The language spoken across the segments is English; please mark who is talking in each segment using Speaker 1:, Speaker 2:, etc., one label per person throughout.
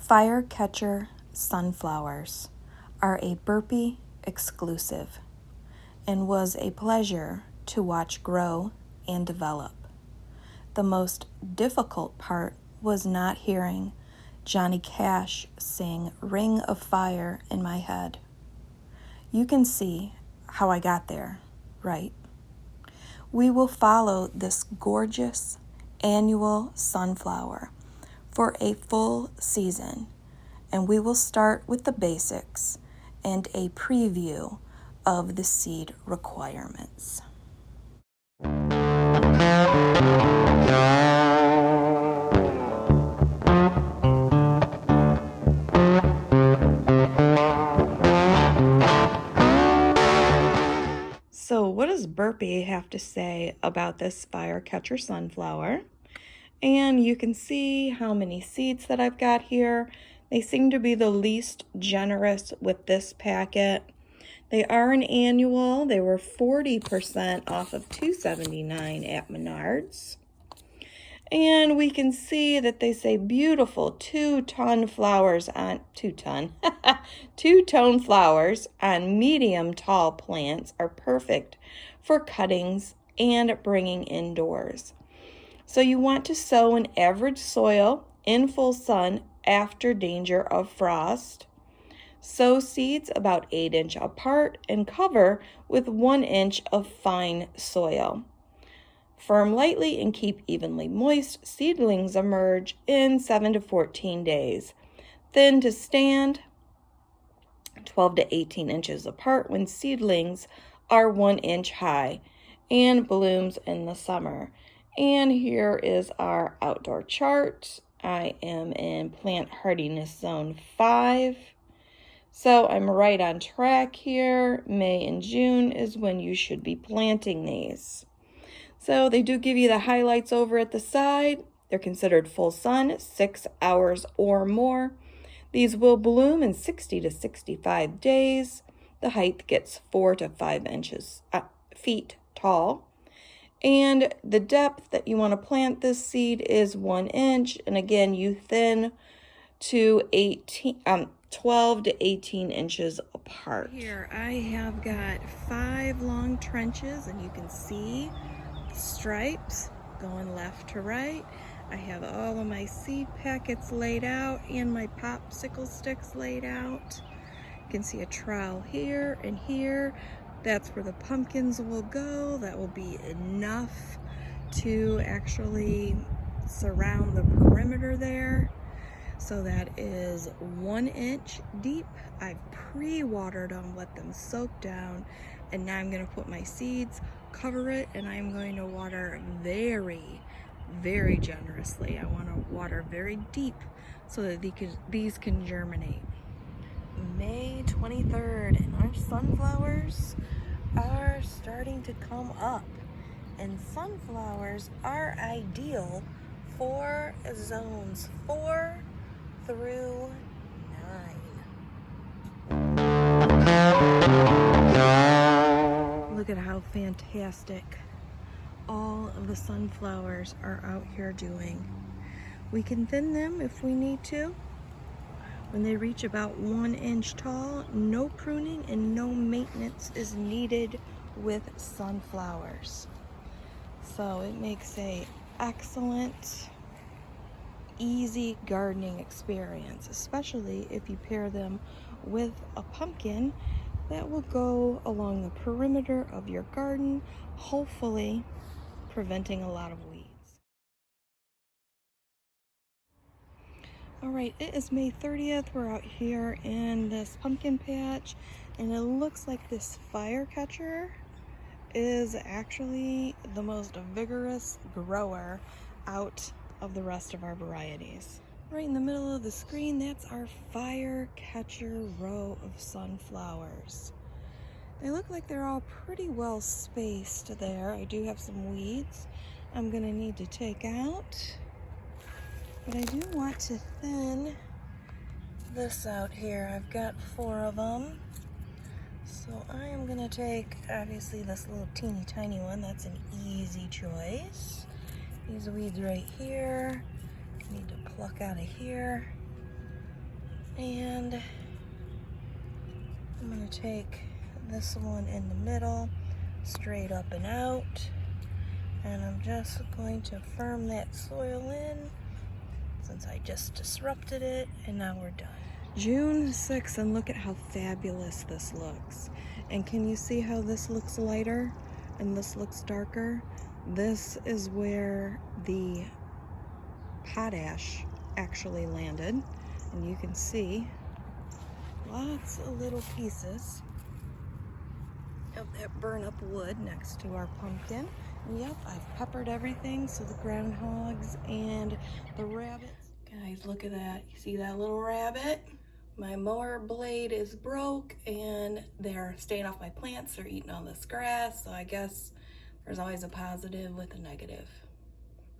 Speaker 1: Firecatcher sunflowers are a Burpee exclusive and was a pleasure to watch grow and develop. The most difficult part was not hearing Johnny Cash sing Ring of Fire in my head. You can see how I got there, right? We will follow this gorgeous annual sunflower for a full season, and we will start with the basics and a preview of the seed requirements. So what does Burpee have to say about this firecatcher sunflower? And you can see how many seeds that I've got here. They seem to be the least generous with this packet. They are an annual. They were 40% off of $2.79 at Menards. And we can see that they say beautiful 2-ton flowers on 2-tone flowers on medium tall plants are perfect for cuttings and bringing indoors. So you want to sow in average soil in full sun after danger of frost. Sow seeds about 8 inches apart and cover with 1 inch of fine soil. Firm lightly and keep evenly moist. Seedlings emerge in 7 to 14 days. Thin to stand 12 to 18 inches apart when seedlings are 1 inch high and blooms in the summer. And here is our outdoor chart. I am in plant hardiness zone 5. So I'm right on track here. May and June is when you should be planting these. So they do give you the highlights over at the side. They're considered full sun, 6 hours or more. These will bloom in 60 to 65 days. The height gets 4 to 5 feet tall. And the depth that you want to plant this seed is 1 inch. And again, you thin to 12 to 18 inches apart. Here I have got 5 long trenches, and you can see the stripes going left to right. I have all of my seed packets laid out and my popsicle sticks laid out. You can see a trowel here and here. That's where the pumpkins will go. That will be enough to actually surround the perimeter there. So that is 1 inch deep. I've pre-watered them, let them soak down, and now I'm going to put my seeds, cover it, and I'm going to water very, very generously. I want to water very deep so that these can germinate. May 23rd, and our sunflowers are starting to come up. And sunflowers are ideal for zones 4 through 9. Look at how fantastic all of the sunflowers are out here doing. We can thin them if we need to. When they reach about 1 inch tall, no pruning and no maintenance is needed with sunflowers. So it makes an excellent, easy gardening experience, especially if you pair them with a pumpkin that will go along the perimeter of your garden, hopefully preventing a lot of weeds. All right, it is May 30th. We're out here in this pumpkin patch, and it looks like this firecatcher is actually the most vigorous grower out of the rest of our varieties. Right in the middle of the screen, that's our firecatcher row of sunflowers. They look like they're all pretty well spaced there. I do have some weeds I'm gonna need to take out. But I do want to thin this out here. I've got 4 of them. So I am gonna take, obviously, this little teeny tiny one. That's an easy choice. These weeds right here, I need to pluck out of here. And I'm gonna take this one in the middle, straight up and out. And I'm just going to firm that soil in since I just disrupted it, and now we're done. June 6th, and look at how fabulous this looks. And can you see how this looks lighter and this looks darker? This is where the potash actually landed, and you can see lots of little pieces of that burn up wood next to our pumpkin. And yep, I've peppered everything so the groundhogs and the rabbits. Guys, look at that. You see that little rabbit? My mower blade is broke and they're staying off my plants. They're eating all this grass, so I guess there's always a positive with a negative.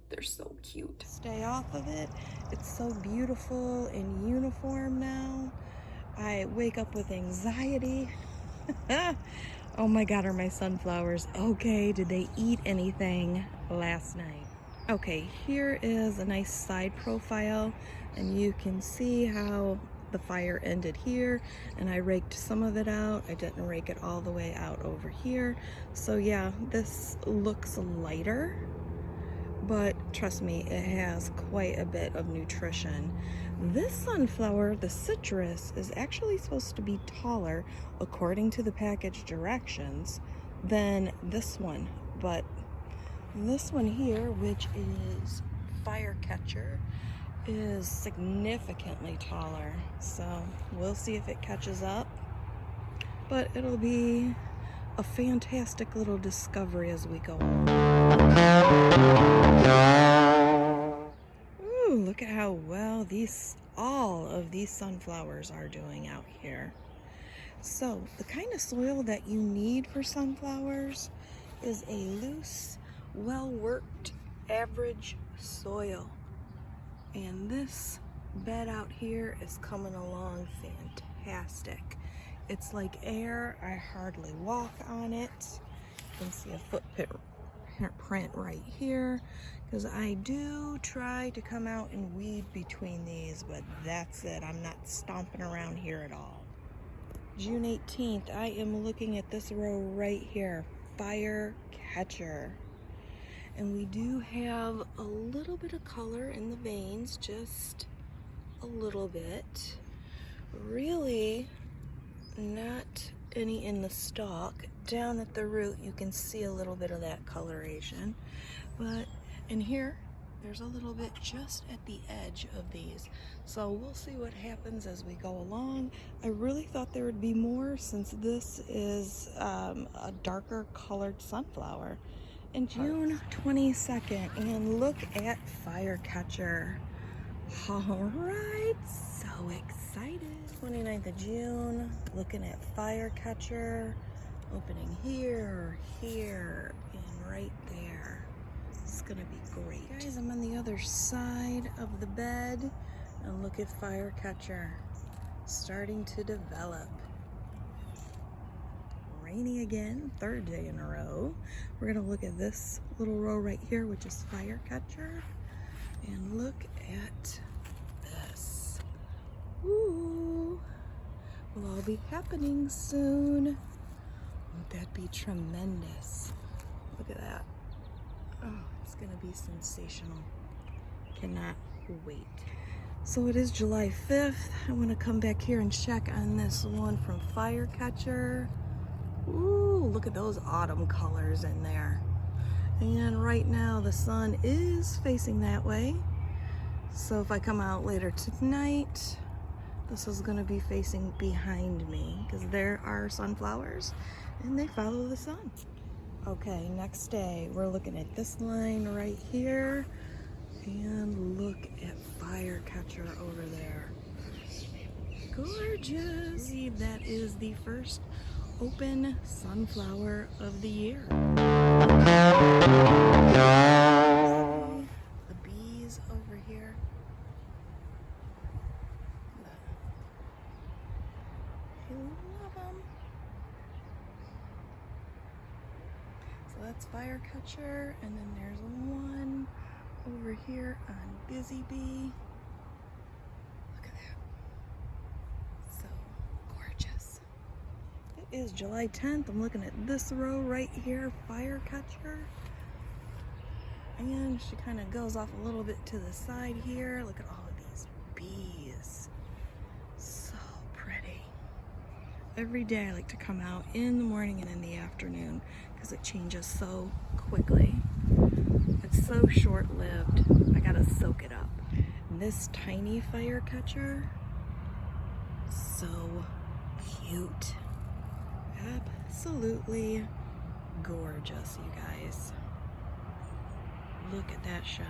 Speaker 1: They're so cute. Stay off of it. It's so beautiful and uniform now. I wake up with anxiety. Oh my God, are my sunflowers okay? Did they eat anything last night? Okay, here is a nice side profile, and you can see how the fire ended here, and I raked some of it out. I didn't rake it all the way out over here. So yeah, this looks lighter, but trust me, it has quite a bit of nutrition. This sunflower, the citrus, is actually supposed to be taller, according to the package directions, than this one. But this one here, which is Firecatcher, is significantly taller. So we'll see if it catches up. But it'll be a fantastic little discovery as we go on. Ooh, look at how well all of these sunflowers are doing out here. So the kind of soil that you need for sunflowers is a loose, well-worked, average soil. And this bed out here is coming along fantastic. It's like air. I hardly walk on it. You can see a footprint right here, because I do try to come out and weed between these, but that's it. I'm not stomping around here at all. June 18th, I am looking at this row right here, Firecatcher. And we do have a little bit of color in the veins, just a little bit. Really not any in the stalk. Down at the root you can see a little bit of that coloration, but in here there's a little bit just at the edge of these. So we'll see what happens as we go along. I really thought there would be more, since this is a darker colored sunflower. And June 22nd, and look at Firecatcher. All right, so excited. 29th of June, looking at Firecatcher, opening here, here, and right there. It's gonna be great. Guys, I'm on the other side of the bed, and look at Firecatcher starting to develop. Rainy again, third day in a row. We're gonna look at this little row right here, which is Firecatcher, and look at this. Ooh, will all be happening soon. Won't that be tremendous? Look at that. Oh, it's gonna be sensational. Cannot wait. So it is July 5th. I want to come back here and check on this one from Firecatcher. Ooh, look at those autumn colors in there. And right now the sun is facing that way. So if I come out later tonight, this is going to be facing behind me, because there are sunflowers and they follow the sun. Okay, next day we're looking at this line right here, and look at Firecatcher over there. Gorgeous. I believe that is the first open sunflower of the year. The bees over here. I love them. So that's Firecatcher, and then there's one over here on Busy Bee. Look at that. is July 10th. I'm looking at this row right here, Firecatcher. And she kind of goes off a little bit to the side here. Look at all of these bees. So pretty. Every day I like to come out in the morning and in the afternoon because it changes so quickly. It's so short-lived. I gotta soak it up. And this tiny Firecatcher, so cute. Absolutely gorgeous, you guys. Look at that shot.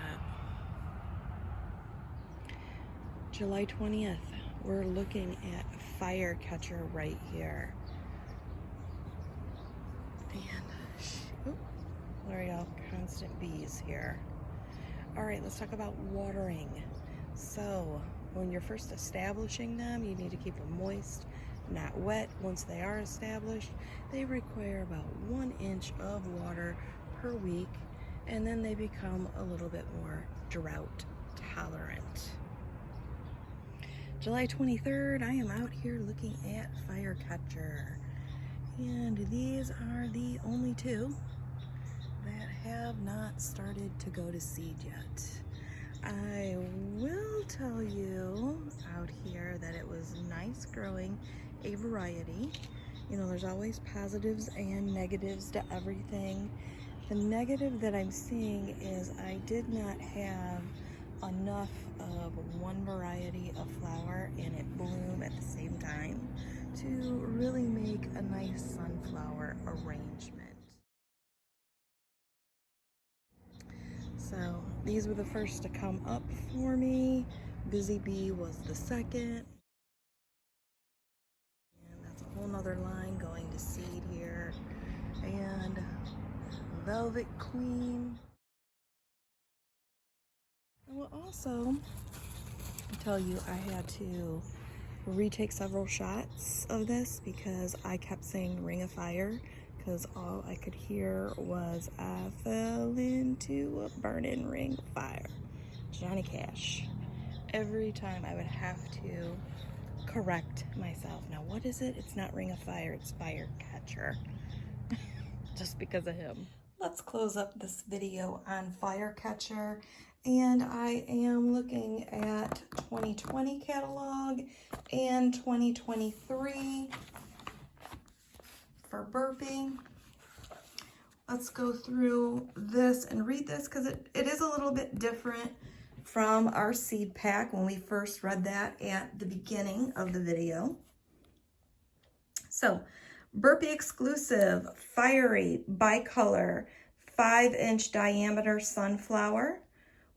Speaker 1: July 20th, we're looking at Firecatcher right here. And there we go, constant bees here. All right, let's talk about watering. So when you're first establishing them, you need to keep them moist, not wet. Once they are established, they require about 1 inch of water per week, and then they become a little bit more drought tolerant. July 23rd, I am out here looking at Firecatcher, and these are the only two that have not started to go to seed yet. I will tell you out here that it was nice growing a variety. You know, there's always positives and negatives to everything. The negative that I'm seeing is I did not have enough of one variety of flower and it bloom at the same time to really make a nice sunflower arrangement. So these were the first to come up for me. Busy Bee was the second. And that's a whole nother line going to seed here. And Velvet Queen. I will also tell you I had to retake several shots of this because I kept saying Ring of Fire, because all I could hear was I fell into a burning ring of fire. Johnny Cash. Every time I would have to correct myself. Now what is it? It's not Ring of Fire, it's Firecatcher. Just because of him. Let's close up this video on Firecatcher. And I am looking at 2020 catalog and 2023 for Burpee. Let's go through this and read this because it is a little bit different from our seed pack when we first read that at the beginning of the video. So, Burpee exclusive, fiery, bicolor, 5-inch diameter sunflower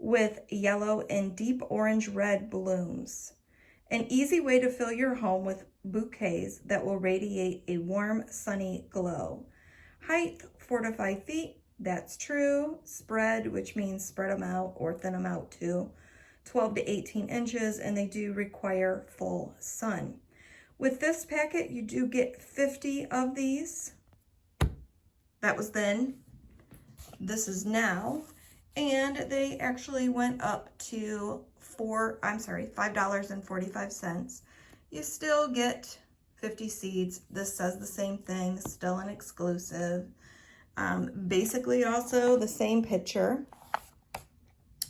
Speaker 1: with yellow and deep orange red blooms. An easy way to fill your home with bouquets that will radiate a warm, sunny glow. Height, 4 to 5 feet. That's true. Spread, which means spread them out or thin them out too. 12 to 18 inches, and they do require full sun. With this packet, you do get 50 of these. That was then. This is now. And they actually went up to $5.45. You still get 50 seeds. This says the same thing, still an exclusive. Basically also the same picture.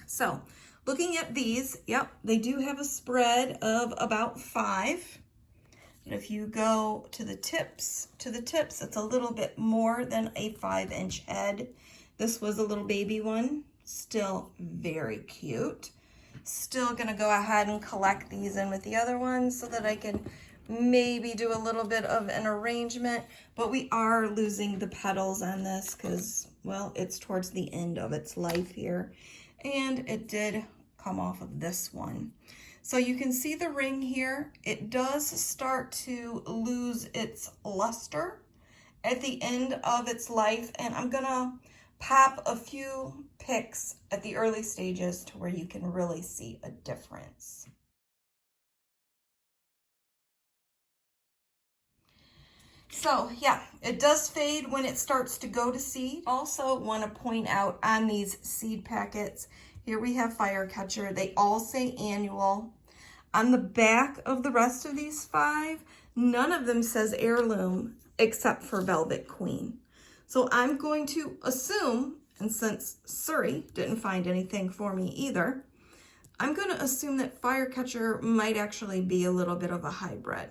Speaker 1: So looking at these, yep, they do have a spread of about 5. But if you go to the tips, it's a little bit more than a 5-inch head. This was a little baby one, still very cute. Still gonna go ahead and collect these in with the other ones so that I can maybe do a little bit of an arrangement, but we are losing the petals on this because, well, it's towards the end of its life here. And it did come off of this one. So you can see the ring here. It does start to lose its luster at the end of its life, and I'm gonna pop a few pics at the early stages to where you can really see a difference. So yeah, it does fade when it starts to go to seed. Also want to point out on these seed packets, here we have Firecatcher. They all say annual. On the back of the rest of these 5, None of them says heirloom except for Velvet Queen. So I'm going to assume, and since Surrey didn't find anything for me either, I'm going to assume that Firecatcher might actually be a little bit of a hybrid.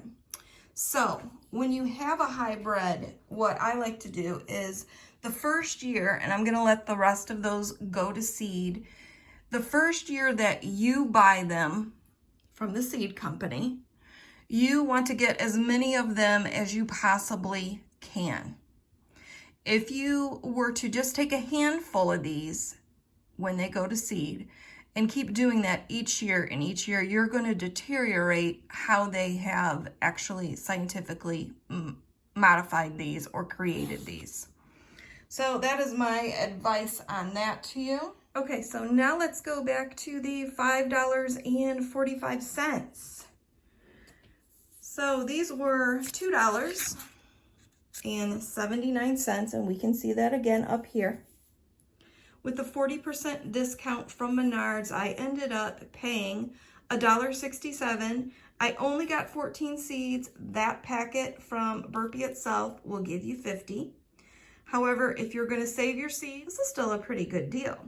Speaker 1: So when you have a hybrid, what I like to do is the first year, and I'm going to let the rest of those go to seed, the first year that you buy them from the seed company, you want to get as many of them as you possibly can. If you were to just take a handful of these when they go to seed and keep doing that each year and each year, you're going to deteriorate how they have actually scientifically modified these or created these. So that is my advice on that to you. Okay, so now let's go back to the $5.45. So these were $2.79, and we can see that again up here. With the 40% discount from Menards, I ended up paying $1.67. I only got 14 seeds. That packet from Burpee itself will give you 50. However, if you're going to save your seeds, this is still a pretty good deal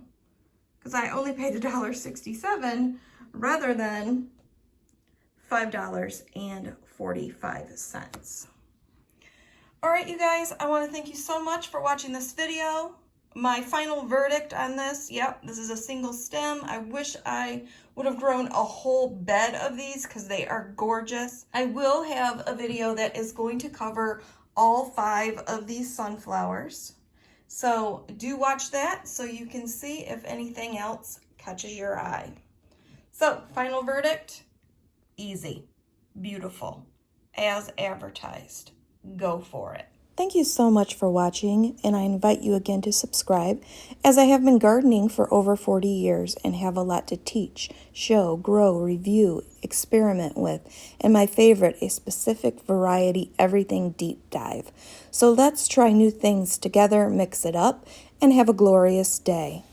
Speaker 1: because I only paid $1.67 rather than $5.45. All right, you guys, I want to thank you so much for watching this video. My final verdict on this, yep, this is a single stem. I wish I would have grown a whole bed of these because they are gorgeous. I will have a video that is going to cover all 5 of these sunflowers. So do watch that so you can see if anything else catches your eye. So final verdict, easy, beautiful, as advertised. Go for it. Thank you so much for watching, and I invite you again to subscribe, as I have been gardening for over 40 years and have a lot to teach, show, grow, review, experiment with, and my favorite, a specific variety everything deep dive. So let's try new things together, mix it up, and have a glorious day.